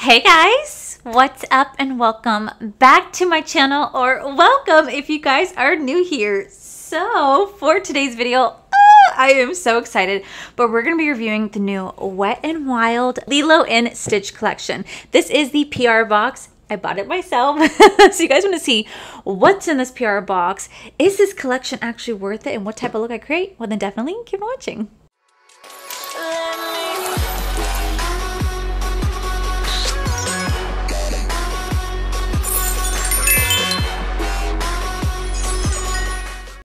Hey guys, what's up and welcome back to my channel, or welcome if you guys are new here. So for today's video, I am so excited, but we're going to be reviewing the new Wet n Wild Lilo and Stitch collection. This is the PR box. I bought it myself. So you guys want to see what's in this PR box. Is this collection actually worth it, and what type of look I create? Well, then definitely keep watching.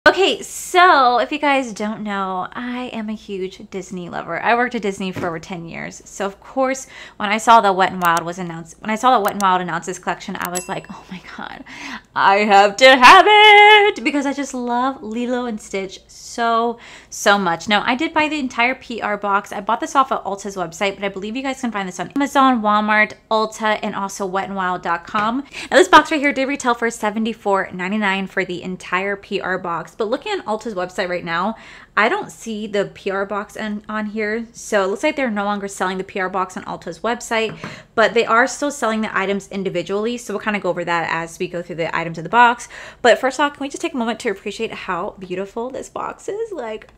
Okay, so if you guys don't know, I am a huge Disney lover. I worked at Disney for over 10 years. So of course, when I saw that Wet n Wild was announced, announced this collection, I was like, oh my God, I have to have it, because I just love Lilo and Stitch so much. Now, I did buy the entire PR box. I bought this off of Ulta's website, but I believe you guys can find this on Amazon, Walmart, Ulta, and also wetnwild.com. Now, this box right here did retail for $74.99 for the entire PR box. But looking at Ulta's website right now, I don't see the PR box on here. So it looks like they're no longer selling the PR box on Ulta's website, but they are still selling the items individually. So we'll kind of go over that as we go through the items of the box. But first off, can we just take a moment to appreciate how beautiful this box is? Like,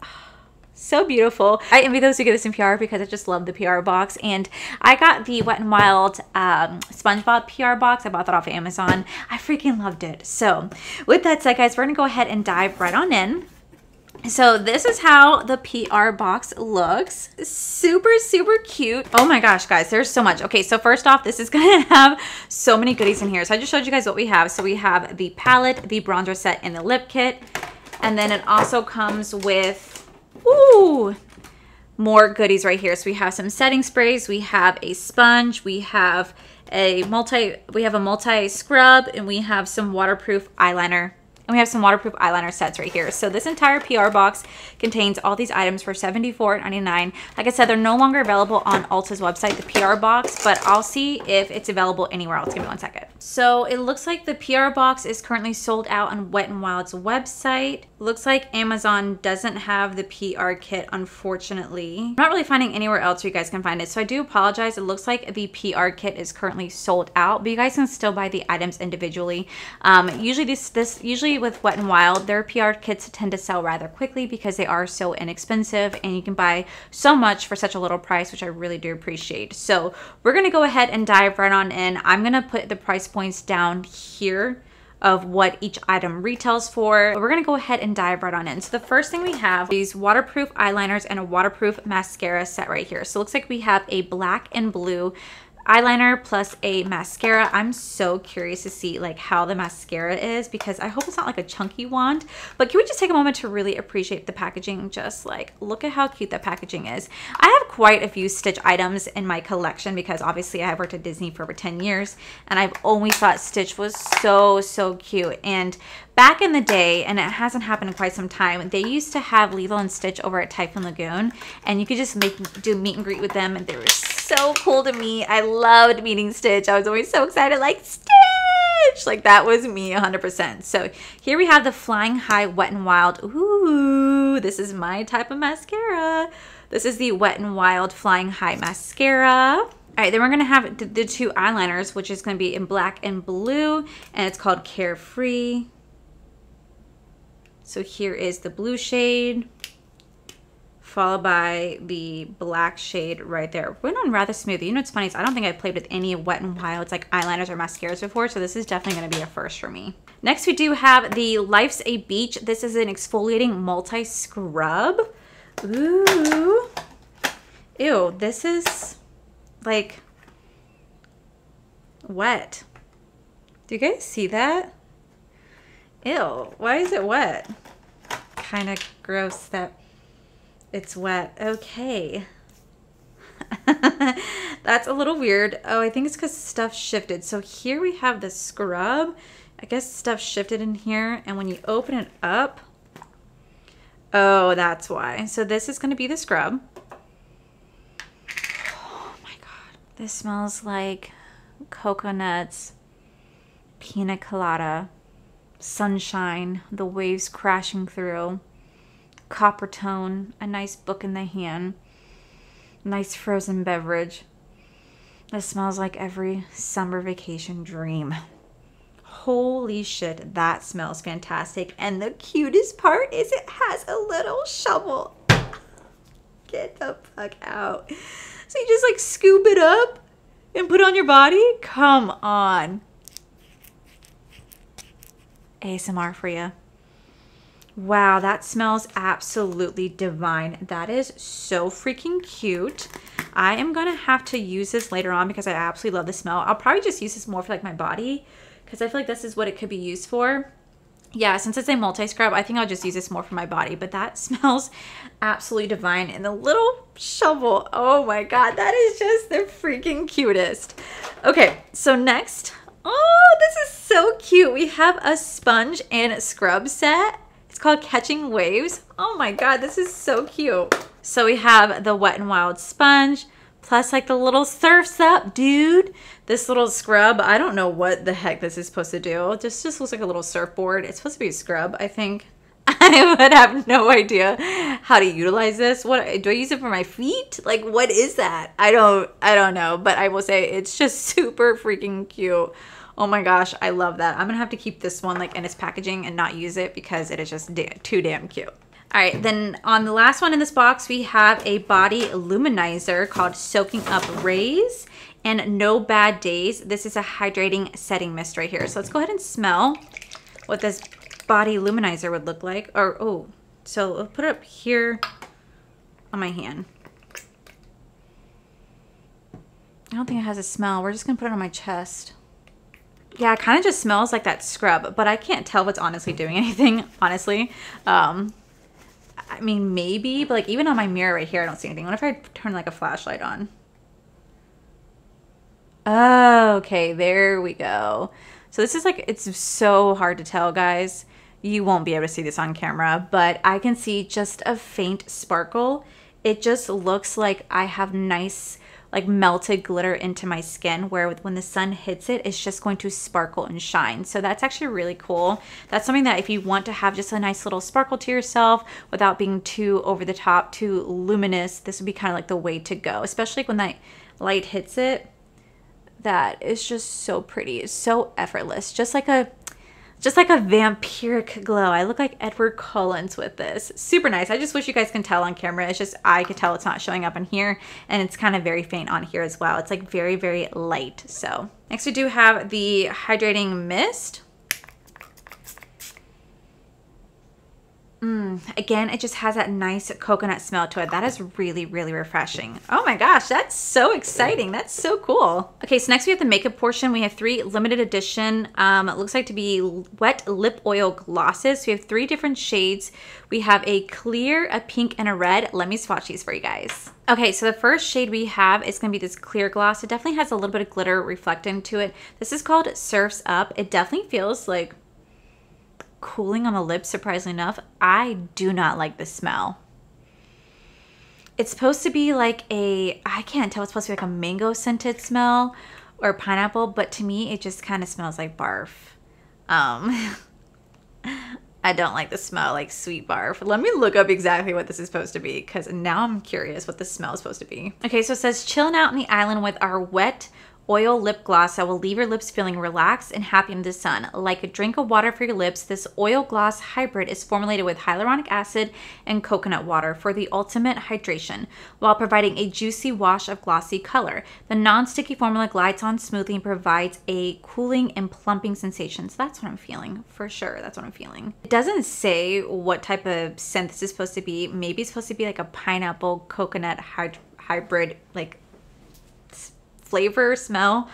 so beautiful. I envy those who get this in PR because I just love the PR box. And I got the Wet n Wild SpongeBob PR box. I bought that off of Amazon. I freaking loved it. So with that said, guys, we're gonna go ahead and dive right on in. So this is how the PR box looks. Super cute. Oh my gosh, guys, there's so much. Okay, so first off, this is gonna have so many goodies in here. So I just showed you guys what we have. So we have the palette, the bronzer set, and the lip kit. And then it also comes with, ooh, more goodies right here. So we have some setting sprays, we have a sponge, we have a multi scrub, and we have some waterproof eyeliner. And we have some waterproof eyeliner sets right here. So this entire PR box contains all these items for $74.99. Like I said, they're no longer available on Ulta's website, the PR box, but I'll see if it's available anywhere else. Give me one second. So it looks like the PR box is currently sold out on Wet n Wild's website. Looks like Amazon doesn't have the PR kit, unfortunately. I'm not really finding anywhere else where you guys can find it, so I do apologize. It looks like the PR kit is currently sold out, but you guys can still buy the items individually. Usually with Wet n Wild, their PR kits tend to sell rather quickly because they are so inexpensive, and you can buy so much for such a little price, which I really do appreciate. So we're gonna go ahead and dive right on in. I'm gonna put the price points down here of what each item retails for. But we're gonna go ahead and dive right on in. So the first thing we have these waterproof eyeliners and a waterproof mascara set right here. So it looks like we have a black and blue eyeliner plus a mascara. I'm so curious to see like how the mascara is, because I hope it's not like a chunky wand. But can we just take a moment to really appreciate the packaging? Just like, look at how cute that packaging is. I have quite a few Stitch items in my collection because obviously I have worked at Disney for over 10 years, and I've always thought Stitch was so cute. And back in the day, and it hasn't happened in quite some time, they used to have Lilo and Stitch over at Typhoon Lagoon, and you could just do meet and greet with them, and they were so cool to me. I loved meeting Stitch. I was always so excited, like, Stitch! Like, that was me 100%. So here we have the Flying High Wet n Wild. Ooh, this is my type of mascara. This is the Wet n Wild Flying High Mascara. All right, then we're gonna have the two eyeliners, which is gonna be in black and blue, and it's called Carefree. So here is the blue shade, followed by the black shade right there. Went on rather smooth. You know what's funny is I don't think I've played with any Wet n Wild's like eyeliners or mascaras before, so this is definitely gonna be a first for me. Next, we do have the Life's a Beach. This is an exfoliating multi-scrub. Ooh. Ew, this is like wet. Do you guys see that? Ew, why is it wet? Kind of gross that it's wet. Okay. That's a little weird. Oh, I think it's because stuff shifted. So here we have the scrub. I guess stuff shifted in here, and when you open it up, oh, that's why. So this is going to be the scrub. Oh my God. This smells like coconuts, pina colada, sunshine, the waves crashing through, copper tone, a nice book in the hand, nice frozen beverage. This smells like every summer vacation dream. Holy shit, that smells fantastic. And the cutest part is it has a little shovel. Get the fuck out. So you just like scoop it up and put it on your body? Come on. ASMR for you. Wow, that smells absolutely divine. That is so freaking cute. I am gonna have to use this later on because I absolutely love the smell. I'll probably just use this more for like my body because I feel like this is what it could be used for. Yeah, since it's a multi-scrub, I think I'll just use this more for my body, but that smells absolutely divine. And the little shovel, oh my God, that is just the freaking cutest. Okay, so next, oh, this is so cute. We have a sponge and scrub set. It's called Catching Waves. Oh my God, this is so cute. So we have the Wet n Wild sponge, plus like the little Surf's Up, dude. This little scrub, I don't know what the heck this is supposed to do. This just looks like a little surfboard. It's supposed to be a scrub, I think. I would have no idea how to utilize this. What do I use it for my feet? Like, what is that? I don't know, but I will say it's just super freaking cute. Oh my gosh, I love that. I'm gonna have to keep this one like in its packaging and not use it because it is just too damn cute. All right, then on the last one in this box, we have a body luminizer called Soaking Up Rays and No Bad Days. This is a hydrating setting mist right here. So let's go ahead and smell what this body luminizer would look like. Or, oh, so I'll put it up here on my hand. I don't think it has a smell. We're just gonna put it on my chest. Yeah, it kind of just smells like that scrub, but I can't tell if it's honestly doing anything, honestly. I mean, maybe, but like even on my mirror right here, I don't see anything. What if I turn like a flashlight on? Oh, okay, there we go. So this is like, it's so hard to tell, guys. You won't be able to see this on camera, but I can see just a faint sparkle. It just looks like I have nice, like melted glitter into my skin where when the sun hits it, it's just going to sparkle and shine. So that's actually really cool. That's something that if you want to have just a nice little sparkle to yourself without being too over the top, too luminous, this would be kind of like the way to go, especially when that light hits it. That is just so pretty. It's so effortless. Just like a vampiric glow. I look like Edward Cullen with this. Super nice. I just wish you guys can tell on camera. It's just, I could tell it's not showing up in here, and it's kind of very faint on here as well. It's like very, very light. So next we do have the hydrating mist. Again, it just has that nice coconut smell to it. That is really, really refreshing. Oh my gosh, that's so exciting. That's so cool. Okay, so next we have the makeup portion. We have 3 limited edition, it looks like to be wet lip oil glosses. So we have 3 different shades. We have a clear, a pink, and a red. Let me swatch these for you guys. Okay, so the first shade we have is gonna be this clear gloss. It definitely has a little bit of glitter reflecting to it. This is called Surf's Up. It definitely feels like cooling on the lips, surprisingly enough. I do not like the smell. It's supposed to be like I can't tell, it's supposed to be like a mango scented smell or pineapple, but to me it just kind of smells like barf. I don't like the smell, like sweet barf. Let me look up exactly what this is supposed to be because now I'm curious what the smell is supposed to be. Okay, so it says chilling out in the island with our wet oil lip gloss that will leave your lips feeling relaxed and happy in the sun. Like a drink of water for your lips, this oil gloss hybrid is formulated with hyaluronic acid and coconut water for the ultimate hydration, while providing a juicy wash of glossy color. The non-sticky formula glides on smoothly and provides a cooling and plumping sensation. So that's what I'm feeling, for sure. That's what I'm feeling. It doesn't say what type of scent this is supposed to be. Maybe it's supposed to be like a pineapple coconut hybrid, like flavor, smell.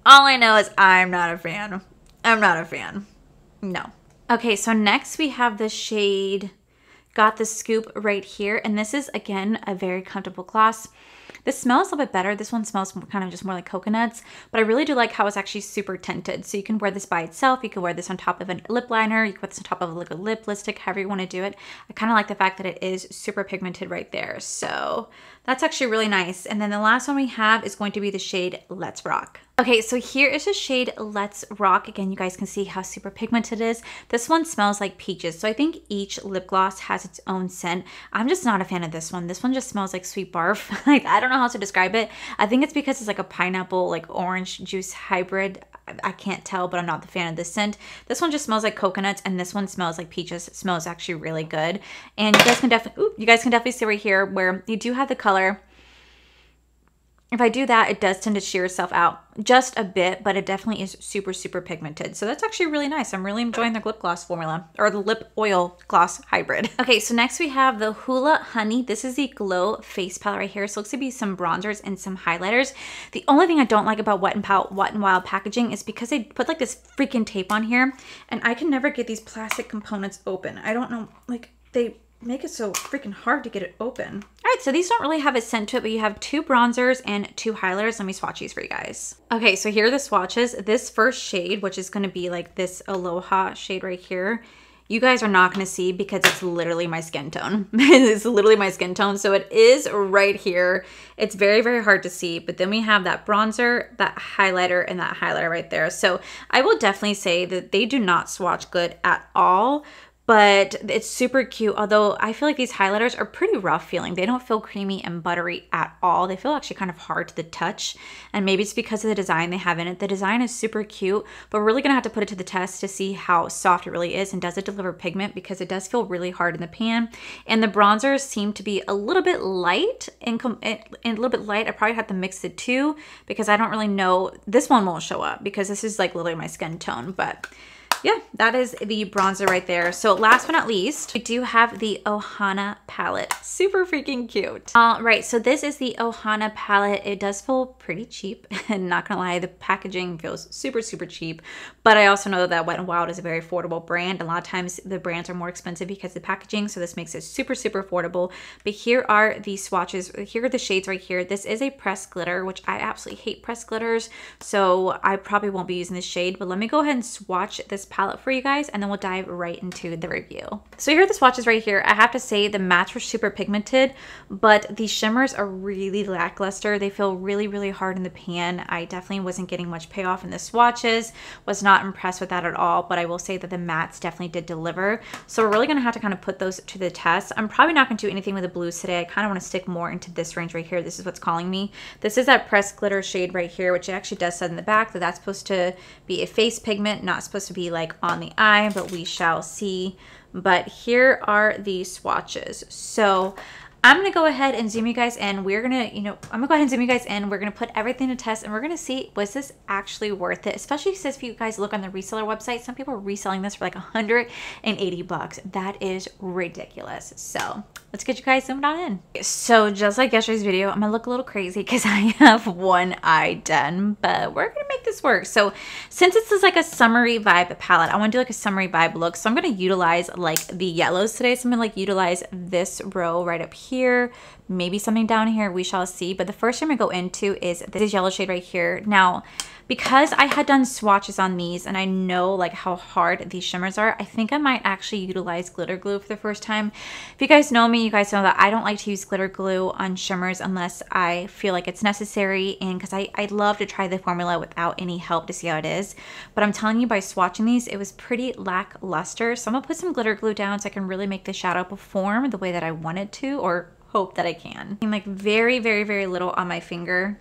All I know is I'm not a fan. I'm not a fan. No. Okay, so next we have the shade Got the Scoop right here. And this is, again, a very comfortable gloss. This smells a little bit better. This one smells kind of just more like coconuts, but I really do like how it's actually super tinted. So you can wear this by itself. You can wear this on top of a lip liner. You can put this on top of like a lip lipstick, however you want to do it. I kind of like the fact that it is super pigmented right there. So That's actually really nice. And then the last one we have is going to be the shade Let's Rock. Okay, so here is the shade Let's Rock. Again, you guys can see how super pigmented it is. This one smells like peaches. So I think each lip gloss has its own scent. I'm just not a fan of this one. This one just smells like sweet barf. Like, I don't know how to describe it. I think it's because it's like a pineapple, like orange juice hybrid. I can't tell, but I'm not the fan of this scent. This one just smells like coconuts, and this one smells like peaches. It smells actually really good. And you guys can definitely see right here where you do have the color. If I do that, it does tend to shear itself out just a bit, but it definitely is super, super pigmented. So that's actually really nice. I'm really enjoying the lip gloss formula, or the lip oil gloss hybrid. Okay, so next we have the Hoola Honey. This is the Glow Face Palette right here. So it looks to be some bronzers and some highlighters. The only thing I don't like about Wet n Wild packaging is because they put like this freaking tape on here, and I can never get these plastic components open. I don't know, like they make it so freaking hard to get it open. All right, so these don't really have a scent to it, but you have 2 bronzers and 2 highlighters. Let me swatch these for you guys. Okay, so here are the swatches. This first shade, which is gonna be like this Aloha shade right here, you guys are not gonna see because it's literally my skin tone. It's literally my skin tone, so it is right here. It's very, very hard to see, but then we have that bronzer, that highlighter, and that highlighter right there. So I will definitely say that they do not swatch good at all, but it's super cute. Although I feel like these highlighters are pretty rough feeling. They don't feel creamy and buttery at all. They feel actually kind of hard to the touch. And maybe it's because of the design they have in it. The design is super cute, but we're really gonna have to put it to the test to see how soft it really is and does it deliver pigment, because it does feel really hard in the pan. And the bronzers seem to be a little bit light and a little bit light. I probably have to mix the two because I don't really know. This one won't show up because this is like literally my skin tone, but yeah, that is the bronzer right there. So last but not least, we do have the Hana palette. Super freaking cute. All right, so this is the Hana palette. It does feel pretty cheap, and not gonna lie, the packaging feels super, super cheap. But I also know that Wet n Wild is a very affordable brand. A lot of times the brands are more expensive because of the packaging, so this makes it super, super affordable. But here are the swatches. Here are the shades right here. This is a pressed glitter, which I absolutely hate pressed glitters, so I probably won't be using this shade. But let me go ahead and swatch this palette for you guys, and then we'll dive right into the review. So here are the swatches right here. I have to say the mattes were super pigmented, but the shimmers are really lackluster. They feel really, really hard in the pan. I definitely wasn't getting much payoff in the swatches. Was not impressed with that at all, but I will say that the mattes definitely did deliver. So we're really gonna have to kind of put those to the test. I'm probably not gonna do anything with the blues today. I kind of want to stick more into this range right here. This is what's calling me. This is that pressed glitter shade right here, which it actually does say in the back that that's supposed to be a face pigment, not supposed to be like on the eye, but we shall see. But here are the swatches. So I'm gonna go ahead and zoom you guys in. We're gonna, I'm gonna go ahead and zoom you guys in. We're gonna put everything to test, and we're gonna see, was this actually worth it? Especially since if you guys look on the reseller website, some people are reselling this for like 180 bucks. That is ridiculous. So let's get you guys zoomed on in. So just like yesterday's video, I'm gonna look a little crazy because I have one eye done, but we're gonna make this work. So since this is like a summery vibe palette, I wanna do like a summery vibe look. So I'm gonna utilize like the yellows today. So I'm gonna like utilize this row right up here, maybe something down here, we shall see. But the first thing I'm gonna go into is this yellow shade right here. Now, because I had done swatches on these and I know like how hard these shimmers are, I think I might actually utilize glitter glue for the first time. If you guys know me, you guys know that I don't like to use glitter glue on shimmers unless I feel like it's necessary, and because I love to try the formula without any help to see how it is. But I'm telling you, by swatching these, it was pretty lackluster. So I'm gonna put some glitter glue down so I can really make the shadow perform the way that I want it to, or hope that I can. I'm like very, very, very little on my finger.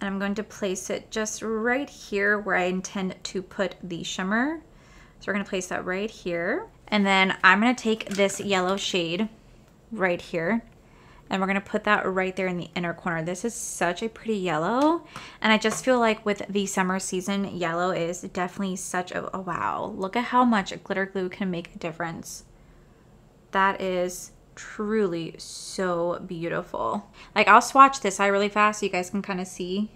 And I'm going to place it just right here where I intend to put the shimmer. So we're gonna place that right here. And then I'm gonna take this yellow shade right here, and we're gonna put that right there in the inner corner. This is such a pretty yellow. And I just feel like with the summer season, yellow is definitely such a wow. Look at how much glitter glue can make a difference. That is truly so beautiful. Like, I'll swatch this eye really fast so you guys can kind of see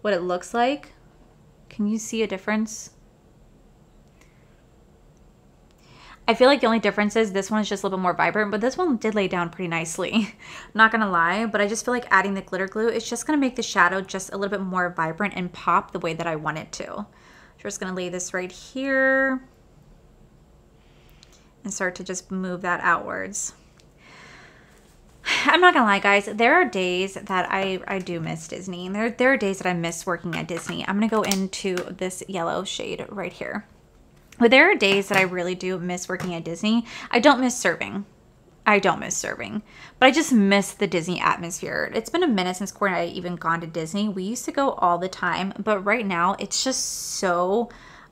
what it looks like. Can you see a difference? I feel like the only difference is this one is just a little bit more vibrant, but this one did lay down pretty nicely. Not gonna lie, but I just feel like adding the glitter glue, it's just gonna make the shadow just a little bit more vibrant and pop the way that I want it to. So we're just gonna lay this right here and start to just move that outwards. I'm not gonna lie, guys, there are days that I do miss Disney, and there are days that I miss working at Disney. I'm gonna go into this yellow shade right here. But there are days that I really do miss working at Disney. I don't miss serving. I don't miss serving, but I just miss the Disney atmosphere. It's been a minute since Corey and I even gone to Disney. We used to go all the time, but right now it's just so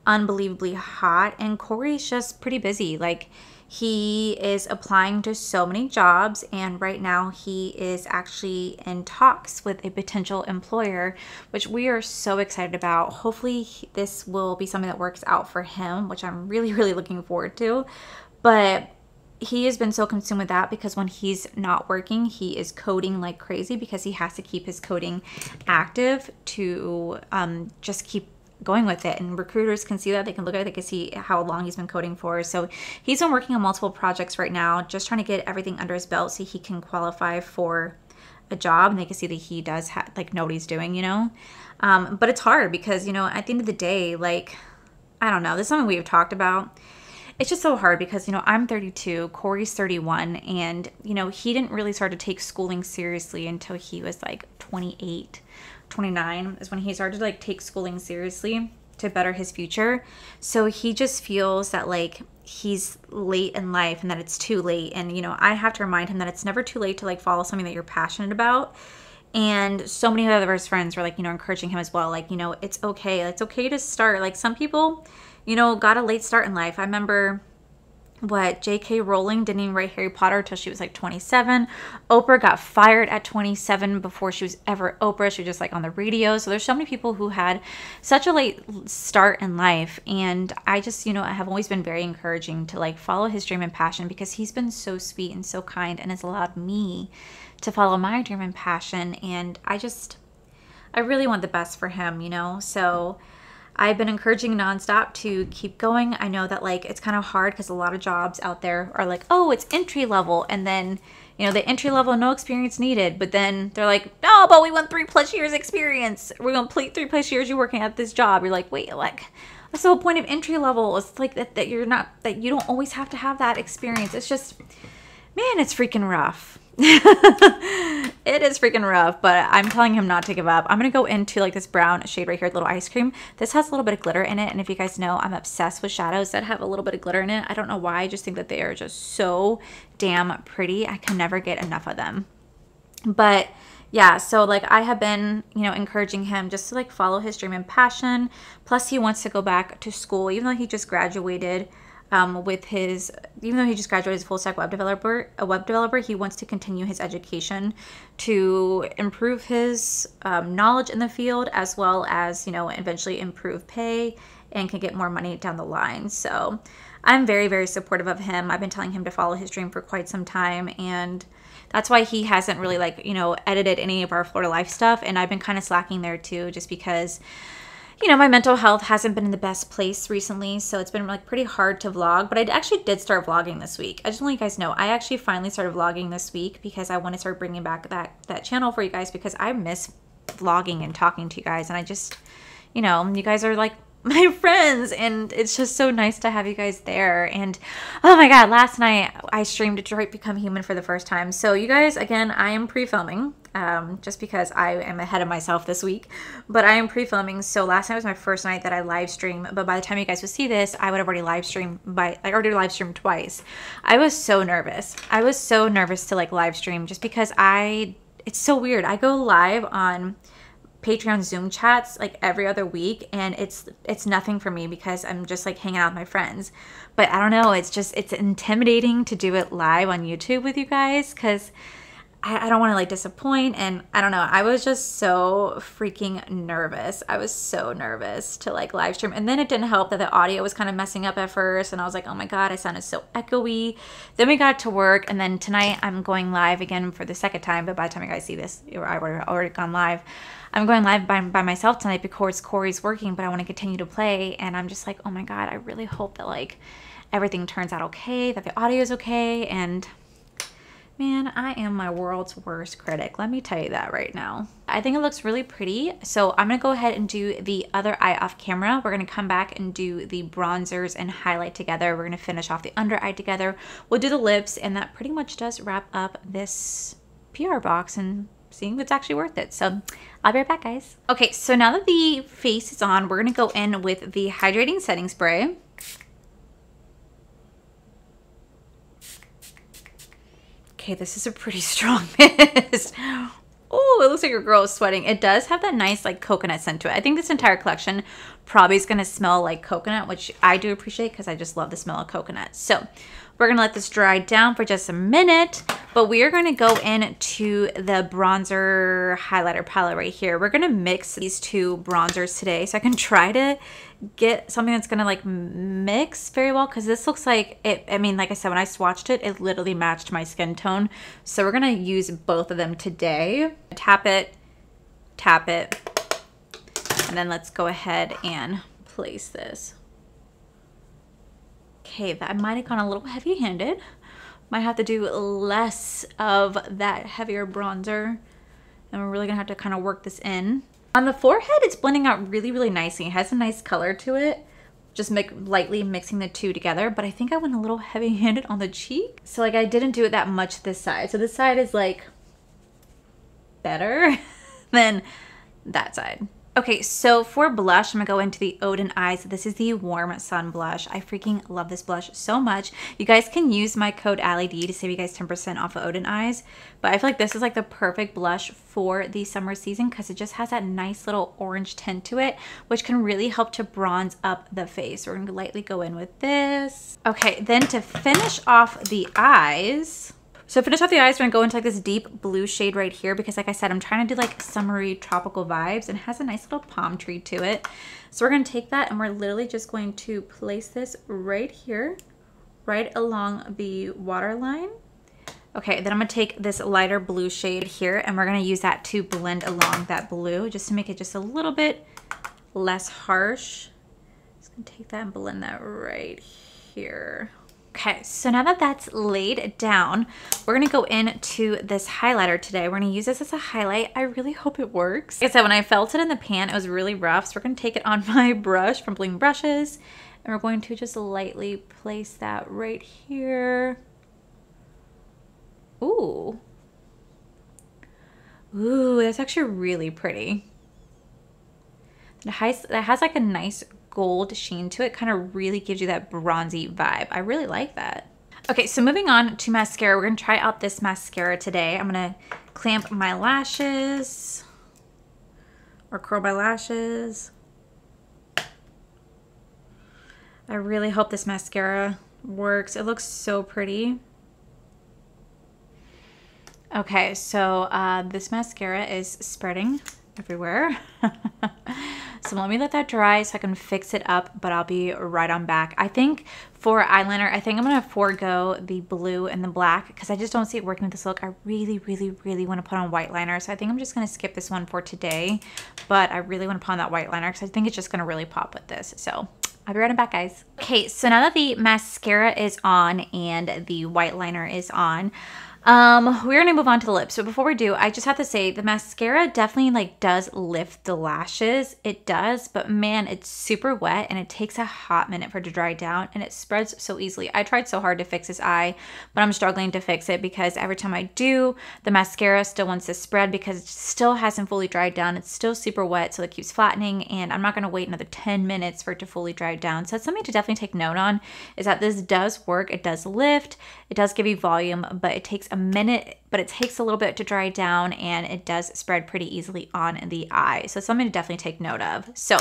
unbelievably hot, and Corey's just pretty busy. Like, he is applying to so many jobs, and right now he is actually in talks with a potential employer, which we are so excited about. Hopefully this will be something that works out for him, which I'm really, really looking forward to. But he has been so consumed with that because when he's not working, he is coding like crazy because he has to keep his coding active to just keep going with it. And recruiters can see that. They can look at it. They can see how long he's been coding for. So he's been working on multiple projects right now, just trying to get everything under his belt so he can qualify for a job, and they can see that he does like know what he's doing, you know. But it's hard because, you know, at the end of the day, like, I don't know, this is something we've talked about. It's just so hard because, you know, I'm 32, Corey's 31, and, you know, he didn't really start to take schooling seriously until he was like 28, 29 is when he started to like take schooling seriously to better his future. So he just feels that like he's late in life and that it's too late. And, you know, I have to remind him that it's never too late to like follow something that you're passionate about. And so many of his friends were like, you know, encouraging him as well. Like, you know, it's okay. It's okay to start. Like, some people, you know, got a late start in life. I remember J.K. Rowling didn't even write Harry Potter until she was like 27. Oprah got fired at 27 before she was ever Oprah. She was just like on the radio. So there's so many people who had such a late start in life. And I just, you know, I have always been very encouraging to like follow his dream and passion because he's been so sweet and so kind and has allowed me to follow my dream and passion. And I really want the best for him, you know? So I've been encouraging nonstop to keep going. I know that like it's kind of hard because a lot of jobs out there are like, oh, it's entry level, and then, you know, the entry level, no experience needed. But then they're like, no, but we want 3+ years experience. We're gonna complete 3+ years you're working at this job. You're like, wait, like, that's the whole point of entry level. It's like that you don't always have to have that experience. It's just, man, it's freaking rough. It is freaking rough, but I'm telling him not to give up. I'm gonna go into like this brown shade right here, Little Ice Cream. This has a little bit of glitter in it, and if you guys know, I'm obsessed with shadows that have a little bit of glitter in it. I don't know why, I just think that they are just so damn pretty. I can never get enough of them. But yeah, so like I have been, you know, encouraging him just to like follow his dream and passion. Plus he wants to go back to school, even though he just graduated even though he just graduated as a full-stack web developer, he wants to continue his education to improve his knowledge in the field, as well as, you know, eventually improve pay and can get more money down the line. So I'm very, very supportive of him. I've been telling him to follow his dream for quite some time, and that's why he hasn't really like, you know, edited any of our Florida Life stuff. And I've been kind of slacking there too, just because, you know, my mental health hasn't been in the best place recently, so it's been like pretty hard to vlog. But I actually did start vlogging this week. I just want to let you guys know, I actually finally started vlogging this week because I want to start bringing back that channel for you guys, because I miss vlogging and talking to you guys. And I just, you know, you guys are like my friends, and it's just so nice to have you guys there. And oh my god, last night I streamed Detroit Become Human for the first time. So you guys, again, I am pre-filming just because I am ahead of myself this week, but I am pre-filming. So last night was my first night that I live streamed, but by the time you guys would see this, I would have already live streamed twice. I was so nervous. I was so nervous to like live stream just because it's so weird. I go live on Patreon Zoom chats like every other week, and it's nothing for me because I'm just like hanging out with my friends. But I don't know, it's intimidating to do it live on YouTube with you guys because I don't want to like disappoint, and I don't know, I was just so freaking nervous. I was so nervous to like live stream, and then it didn't help that the audio was kind of messing up at first, and I was like, oh my god, I sounded so echoey. Then we got to work, and then tonight I'm going live again for the second time, but by the time you guys see this, I've already gone live. I'm going live by myself tonight because Corey's working, but I want to continue to play, and I'm just like, oh my god, I really hope that like everything turns out okay, that the audio is okay. And man, I am my world's worst critic. Let me tell you that right now. I think it looks really pretty. So I'm going to go ahead and do the other eye off camera. We're going to come back and do the bronzers and highlight together. We're going to finish off the under eye together. We'll do the lips, and that pretty much does wrap up this PR box and seeing if it's actually worth it. So I'll be right back, guys. Okay, so now that the face is on, we're gonna go in with the Hydrating Setting Spray. Okay, this is a pretty strong mist. Oh, it looks like your girl is sweating. It does have that nice like coconut scent to it. I think this entire collection probably is gonna smell like coconut, which I do appreciate because I just love the smell of coconut. So we're gonna let this dry down for just a minute, but we are gonna go into the bronzer highlighter palette right here. We're gonna mix these two bronzers today so I can try to get something that's gonna like mix very well, because this looks like it, I mean, like I said, when I swatched it, it literally matched my skin tone. So we're gonna use both of them today. Tap it, and then let's go ahead and place this. Okay, that might have gone a little heavy-handed. Might have to do less of that heavier bronzer, and we're really gonna have to kind of work this in. On the forehead, it's blending out really, really nicely. It has a nice color to it. Just lightly mixing the two together, but I think I went a little heavy-handed on the cheek. So like I didn't do it that much this side. So this side is like better than that side. Okay, so for blush, I'm gonna go into the Odin Eyes. This is the Warm Sun blush. I freaking love this blush so much. You guys can use my code AllieD to save you guys 10% off of Odin Eyes. But I feel like this is like the perfect blush for the summer season because it just has that nice little orange tint to it, which can really help to bronze up the face. We're gonna lightly go in with this. Okay, then to finish off the eyes, so to finish off the eyes, we're gonna go into like this deep blue shade right here because like I said, I'm trying to do like summery tropical vibes, and it has a nice little palm tree to it. So we're gonna take that and we're literally just going to place this right here, right along the waterline. Okay, then I'm gonna take this lighter blue shade here and we're gonna use that to blend along that blue just to make it just a little bit less harsh. Just gonna take that and blend that right here. Okay, so now that that's laid down, we're gonna go into this highlighter today. We're gonna use this as a highlight. I really hope it works. Like I said, when I felt it in the pan, it was really rough. So we're gonna take it on my brush from Bling Brushes, and we're going to just lightly place that right here. Ooh. Ooh, that's actually really pretty. It has like a nice gold sheen to it, kind of really gives you that bronzy vibe. I really like that. Okay, so moving on to mascara, we're gonna try out this mascara today. I'm gonna clamp my lashes or curl my lashes. I really hope this mascara works. It looks so pretty. Okay, so this mascara is spreading everywhere. So let me let that dry so I can fix it up, but I'll be right on back. I think for eyeliner, I think I'm gonna forego the blue and the black because I just don't see it working with this look. I really, really, really want to put on white liner. So I think I'm just gonna skip this one for today, but I really want to put on that white liner because I think it's just gonna really pop with this. So I'll be right back, guys. Okay, so now that the mascara is on and the white liner is on, we're gonna move on to the lips. So before we do, I just have to say the mascara definitely like does lift the lashes. It does, but man, it's super wet and it takes a hot minute for it to dry down and it spreads so easily. I tried so hard to fix this eye, but I'm struggling to fix it because every time I do, the mascara still wants to spread because it still hasn't fully dried down. It's still super wet, so it keeps flattening, and I'm not gonna wait another 10 minutes for it to fully dry down. So that's something to definitely take note on, is that this does work. It does lift, it does give you volume, but it takes a minute, but it takes a little bit to dry down, and it does spread pretty easily on the eye. So it's something to definitely take note of. So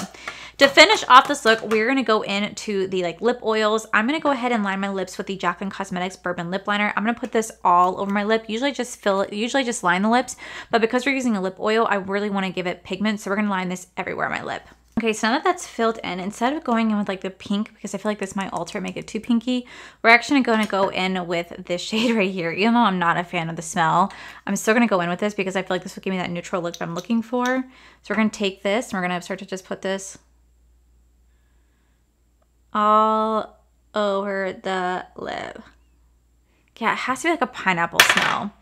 to finish off this look, we're gonna go into the like lip oils. I'm gonna go ahead and line my lips with the Jaclyn Cosmetics Bourbon Lip Liner. I'm gonna put this all over my lip. Usually just line the lips, but because we're using a lip oil, I really wanna give it pigment, so we're gonna line this everywhere on my lip. Okay, so now that that's filled in, instead of going in with like the pink, because I feel like this might alter it, make it too pinky, we're actually going to go in with this shade right here. Even though I'm not a fan of the smell, I'm still going to go in with this because I feel like this will give me that neutral look that I'm looking for. So we're going to take this and we're going to start to just put this all over the lip. Yeah, it has to be like a pineapple smell.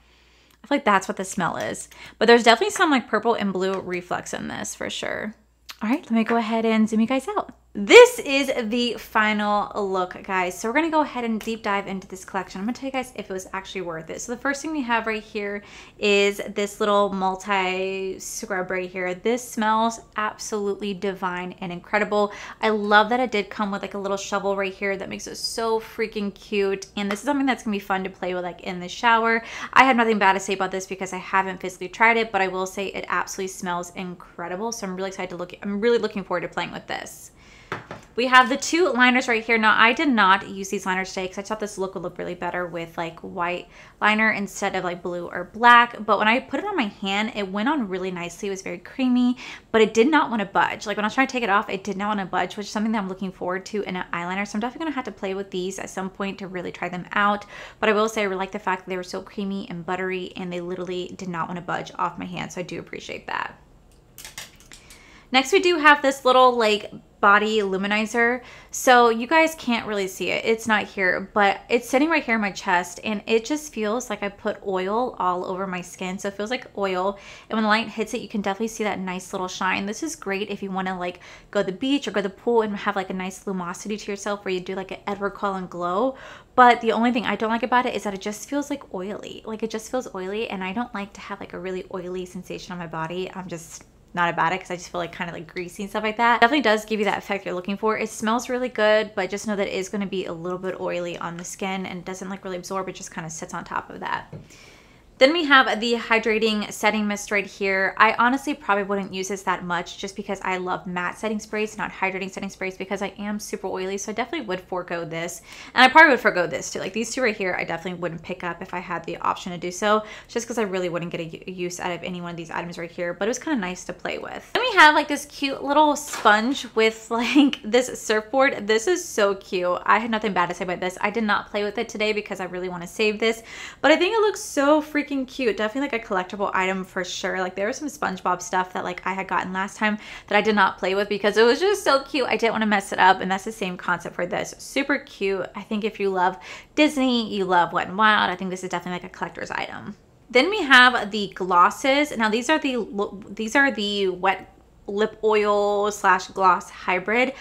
I feel like that's what the smell is. But there's definitely some like purple and blue reflex in this for sure. All right, let me go ahead and zoom you guys out. This is the final look, guys. So we're going to go ahead and deep dive into this collection. I'm going to tell you guys if it was actually worth it. So the first thing we have right here is this little multi-scrub right here. This smells absolutely divine and incredible. I love that it did come with like a little shovel right here that makes it so freaking cute. And this is something that's going to be fun to play with like in the shower. I have nothing bad to say about this because I haven't physically tried it, but I will say it absolutely smells incredible. So I'm really excited to look. I'm really looking forward to playing with this. We have the two liners right here. Now, I did not use these liners today because I thought this look would look really better with like white liner instead of like blue or black. But when I put it on my hand, it went on really nicely. It was very creamy, but it did not want to budge. Like when I was trying to take it off, it did not want to budge, which is something that I'm looking forward to in an eyeliner. So I'm definitely going to have to play with these at some point to really try them out. But I will say I really like the fact that they were so creamy and buttery and they literally did not want to budge off my hand. So I do appreciate that. Next, we do have this little like body luminizer. So you guys can't really see it. It's not here, but it's sitting right here in my chest and it just feels like I put oil all over my skin. So it feels like oil. And when the light hits it, you can definitely see that nice little shine. This is great if you want to like go to the beach or go to the pool and have like a nice luminosity to yourself where you do like an Edward Cullen glow. But the only thing I don't like about it is that it just feels like oily. Like it just feels oily and I don't like to have like a really oily sensation on my body. I'm just not about it because I just feel like kind of like greasy and stuff like that. It definitely does give you that effect you're looking for. It smells really good, but just know that it is going to be a little bit oily on the skin and it doesn't like really absorb. It just kind of sits on top of that. Then we have the hydrating setting mist right here. I honestly probably wouldn't use this that much just because I love matte setting sprays, not hydrating setting sprays because I am super oily. So I definitely would forego this. And I probably would forego this too. Like these two right here, I definitely wouldn't pick up if I had the option to do so, just because I really wouldn't get a use out of any one of these items right here. But it was kind of nice to play with. Then we have like this cute little sponge with like this surfboard. This is so cute. I had nothing bad to say about this. I did not play with it today because I really want to save this, but I think it looks so freaking cute. Definitely like a collectible item for sure. Like there was some SpongeBob stuff that like I had gotten last time that I did not play with because it was just so cute. I didn't want to mess it up, and that's the same concept for this. Super cute. I think if you love Disney, you love Wet n Wild, I think this is definitely like a collector's item. Then we have the glosses. Now these are the wet lip oil slash gloss hybrid.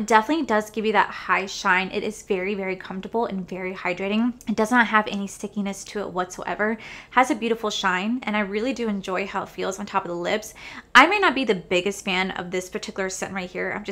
Definitely does give you that high shine. It is very, very comfortable and very hydrating. It does not have any stickiness to it whatsoever. Has a beautiful shine, and I really do enjoy how it feels on top of the lips. I may not be the biggest fan of this particular scent right here.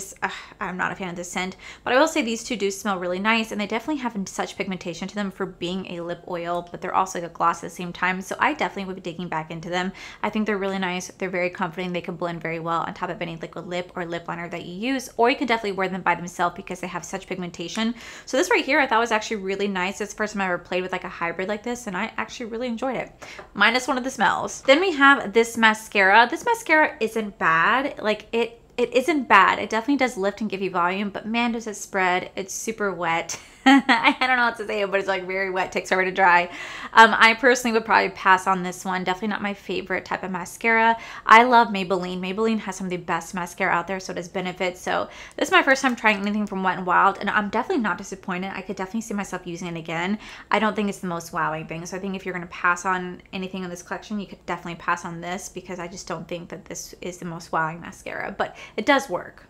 I'm not a fan of this scent, but I will say these two do smell really nice, and they definitely have such pigmentation to them for being a lip oil, but they're also like a gloss at the same time. So I definitely would be digging back into them. I think they're really nice. They're very comforting. They can blend very well on top of any liquid lip or lip liner that you use, or you can definitely wear them by themselves because they have such pigmentation. So this right here I thought was actually really nice. It's the first time I ever played with like a hybrid like this, and I actually really enjoyed it. Minus one of the smells. Then we have this mascara. This mascara isn't bad. Like it isn't bad. It definitely does lift and give you volume, but man, does it spread. It's super wet. I don't know what to say, but it's like very wet, takes forever to dry. I personally would probably pass on this one. Definitely not my favorite type of mascara. I love Maybelline. Maybelline has some of the best mascara out there, so does Benefit. So this is my first time trying anything from Wet n Wild, and I'm definitely not disappointed. I could definitely see myself using it again. I don't think it's the most wowing thing. So I think if you're going to pass on anything in this collection, you could definitely pass on this because I just don't think that this is the most wowing mascara, but it does work.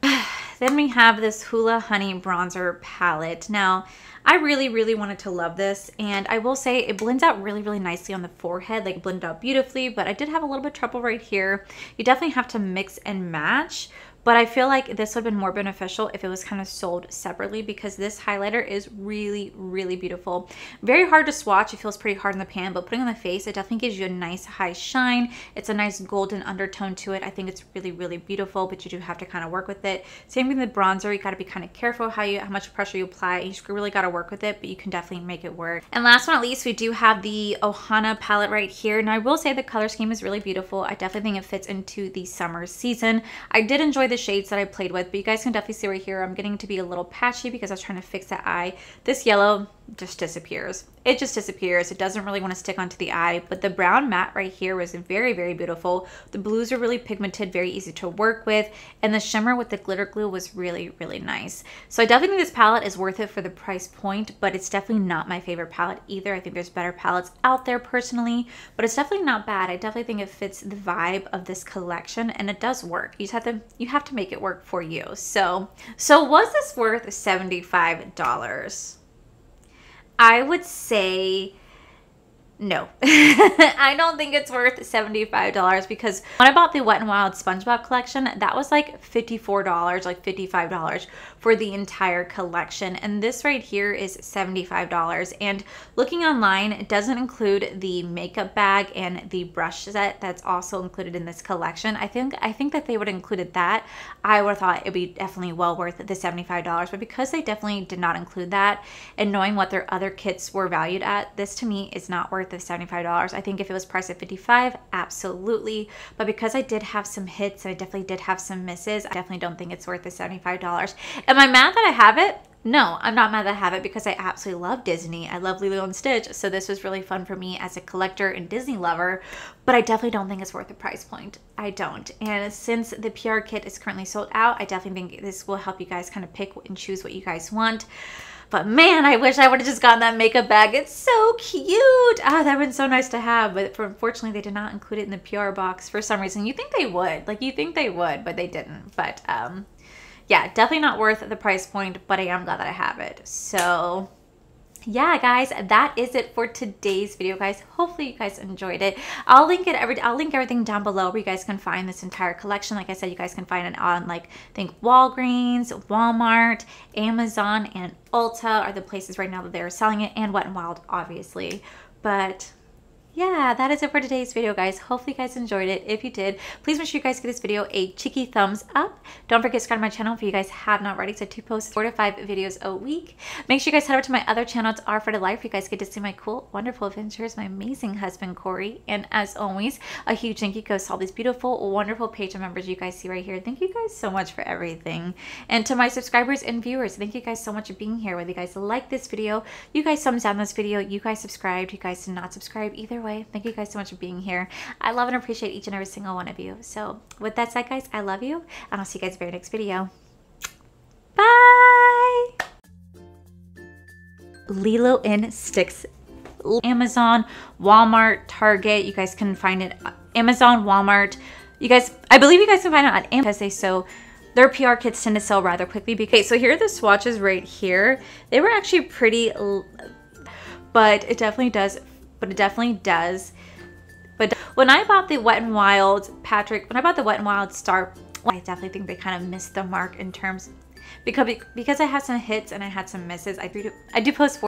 Then we have this Hula Honey Bronzer Palette. Now, I really, really wanted to love this, and I will say it blends out really, really nicely on the forehead, like blended out beautifully, but I did have a little bit of trouble right here. You definitely have to mix and match, but I feel like this would have been more beneficial if it was kind of sold separately because this highlighter is really, really beautiful. Very hard to swatch. It feels pretty hard in the pan, but putting on the face, it definitely gives you a nice high shine. It's a nice golden undertone to it. I think it's really, really beautiful, but you do have to kind of work with it. Same with the bronzer. You got to be kind of careful how much pressure you apply. You just really got to work with it, but you can definitely make it work. And last but not least, we do have the Hana palette right here. And I will say the color scheme is really beautiful. I definitely think it fits into the summer season. I did enjoy the shades that I played with, but you guys can definitely see right here I'm getting to be a little patchy because I was trying to fix that eye. This yellow just disappears. It just disappears. It doesn't really want to stick onto the eye, but the brown matte right here was very, very beautiful. The blues are really pigmented, very easy to work with, and the shimmer with the glitter glue was really, really nice. So I definitely think this palette is worth it for the price point, but it's definitely not my favorite palette either. I think there's better palettes out there personally, but it's definitely not bad. I definitely think it fits the vibe of this collection, and it does work. You have to make it work for you. So was this worth $75? I would say no. I don't think it's worth $75 because when I bought the Wet n Wild SpongeBob collection, that was like $54, like $55 for the entire collection. And this right here is $75. And looking online, it doesn't include the makeup bag and the brush set that's also included in this collection. I think that they would have included that. I would have thought it'd be definitely well worth the $75. But because they definitely did not include that, and knowing what their other kits were valued at, this to me is not worth the $75. I think if it was priced at $55, absolutely. But because I did have some hits and I definitely did have some misses, I definitely don't think it's worth the $75. Am I mad that I have it? No, I'm not mad that I have it because I absolutely love Disney. I love Lilo and Stitch, so this was really fun for me as a collector and Disney lover, but I definitely don't think it's worth the price point. I don't. And since the PR kit is currently sold out, I definitely think this will help you guys kind of pick and choose what you guys want. But man, I wish I would have just gotten that makeup bag. It's so cute. Ah, that would have been so nice to have. But unfortunately, they did not include it in the PR box for some reason. You think they would. Like, you think they would, but they didn't. But yeah, definitely not worth the price point, but I am glad that I have it. So yeah, guys, that is it for today's video, guys. Hopefully you guys enjoyed it. I'll link everything down below where you guys can find this entire collection. Like I said, you guys can find it on, like, I think Walgreens, Walmart, Amazon, and Ulta are the places right now that they're selling it, and Wet n Wild, obviously. But yeah, that is it for today's video, guys. Hopefully you guys enjoyed it. If you did, please make sure you guys give this video a cheeky thumbs up. Don't forget to subscribe to my channel if you guys have not already, so I do post 4 to 5 videos a week. Make sure you guys head over to my other channel. It's R for the Life. You guys get to see my cool, wonderful adventures, my amazing husband, Corey. And as always, a huge thank you goes to all these beautiful, wonderful Patreon members you guys see right here. Thank you guys so much for everything. And to my subscribers and viewers, thank you guys so much for being here. Whether you guys like this video, you guys thumbs down this video, you guys subscribed, you guys did not subscribe, either way, thank you guys so much for being here. I love and appreciate each and every single one of you. So with that said, guys, I love you, and I'll see you guys in the very next video. Bye! Lilo and Stitch. Amazon, Walmart, Target. You guys can find it. Amazon, Walmart. You guys, I believe you guys can find it on Amazon because their PR kits tend to sell rather quickly. Okay, so here are the swatches right here. They were actually pretty, but it definitely does. But when I bought the Wet n Wild Star, I definitely think they kind of missed the mark in terms, because I had some hits and I had some misses. I do post 4